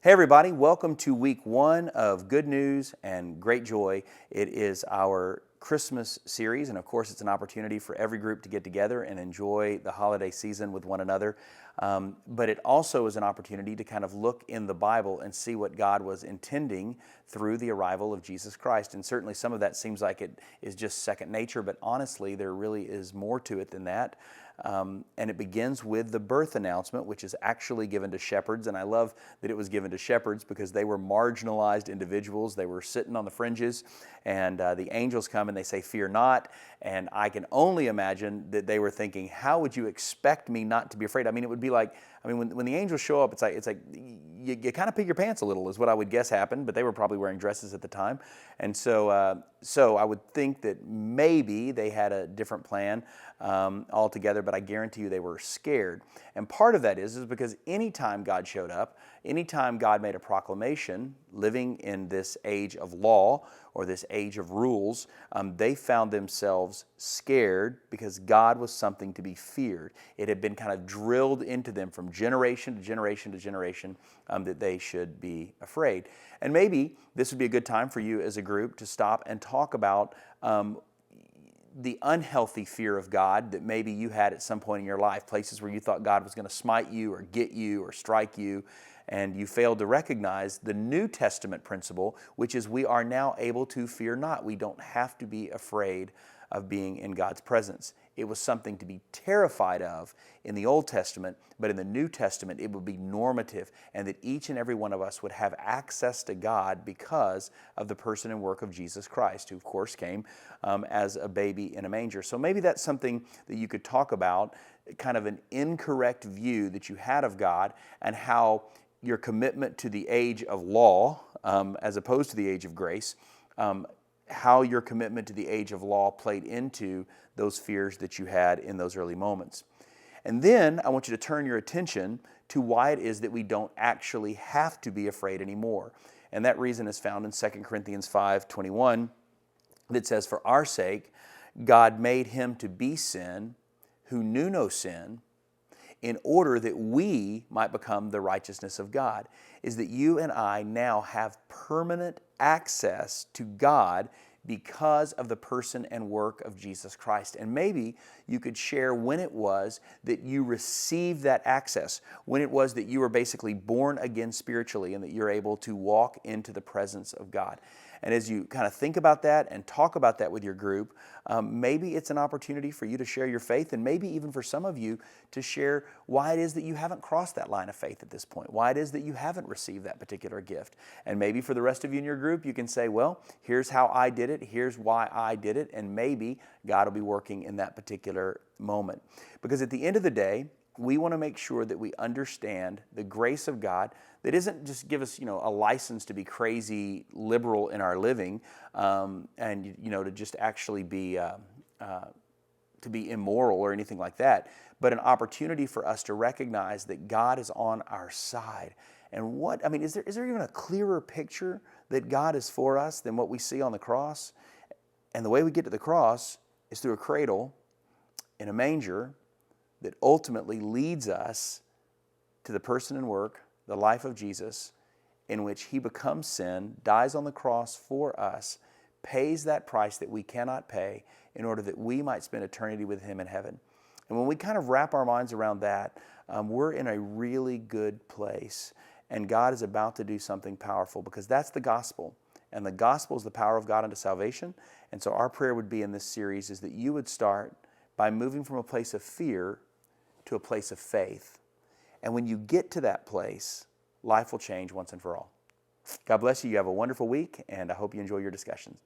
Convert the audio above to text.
Hey everybody, welcome to week one of Good News and Great Joy. It is our Christmas series, and of course it's an opportunity for every group to get together and enjoy the holiday season with one another. But it also is an opportunity to kind of look in the Bible and see what God was intending through the arrival of Jesus Christ. And certainly some of that seems like it is just second nature, but honestly there really is more to it than that. And it begins with the birth announcement, which is actually given to shepherds. And I love that it was given to shepherds because they were marginalized individuals. They were sitting on the fringes, and the angels come and they say, "Fear not." And I can only imagine that they were thinking, how would you expect me not to be afraid? I mean, it would be like, when the angels show up, it's like you kind of pig your pants a little is what I would guess happened, but they were probably wearing dresses at the time. And so I would think that maybe they had a different plan altogether, but I guarantee you they were scared. And part of that is because anytime God showed up, anytime God made a proclamation, living in this age of law or this age of rules, they found themselves scared because God was something to be feared. It had been kind of drilled into them from generation to generation to generation that they should be afraid. And maybe this would be a good time for you as a group to stop and talk about the unhealthy fear of God that maybe you had at some point in your life, places where you thought God was going to smite you or get you or strike you, and you failed to recognize the New Testament principle, which is we are now able to fear not. We don't have to be afraid of being in God's presence. It was something to be terrified of in the Old Testament, but in the New Testament it would be normative, and that each and every one of us would have access to God because of the person and work of Jesus Christ, who of course came as a baby in a manger. So maybe that's something that you could talk about, kind of an incorrect view that you had of God, and how your commitment to the age of law as opposed to the age of grace, how your commitment to the age of law played into those fears that you had in those early moments. And then I want you to turn your attention to why it is that we don't actually have to be afraid anymore. And that reason is found in 2 Corinthians 5:21 that says, "For our sake, God made him to be sin who knew no sin, in order that we might become the righteousness of God," is that you and I now have permanent access to God because of the person and work of Jesus Christ. And maybe you could share when it was that you received that access, when it was that you were basically born again spiritually and that you're able to walk into the presence of God. And as you kind of think about that and talk about that with your group, maybe it's an opportunity for you to share your faith, and maybe even for some of you to share why it is that you haven't crossed that line of faith at this point, why it is that you haven't received that particular gift. And maybe for the rest of you in your group, you can say, well, here's how I did it, here's why I did it, and maybe God will be working in that particular moment. Because at the end of the day, we want to make sure that we understand the grace of God that isn't just give us, a license to be crazy liberal in our living, and to just actually be to be immoral or anything like that, but an opportunity for us to recognize that God is on our side. And is there even a clearer picture that God is for us than what we see on the cross? And the way we get to the cross is through a cradle in a manger that ultimately leads us to the person and work, the life of Jesus, in which he becomes sin, dies on the cross for us, pays that price that we cannot pay in order that we might spend eternity with him in heaven. And when we kind of wrap our minds around that, we're in a really good place. And God is about to do something powerful, because that's the gospel. And the gospel is the power of God unto salvation. And so our prayer would be in this series is that you would start by moving from a place of fear to a place of faith. And when you get to that place, life will change once and for all. God bless you. You have a wonderful week, and I hope you enjoy your discussions.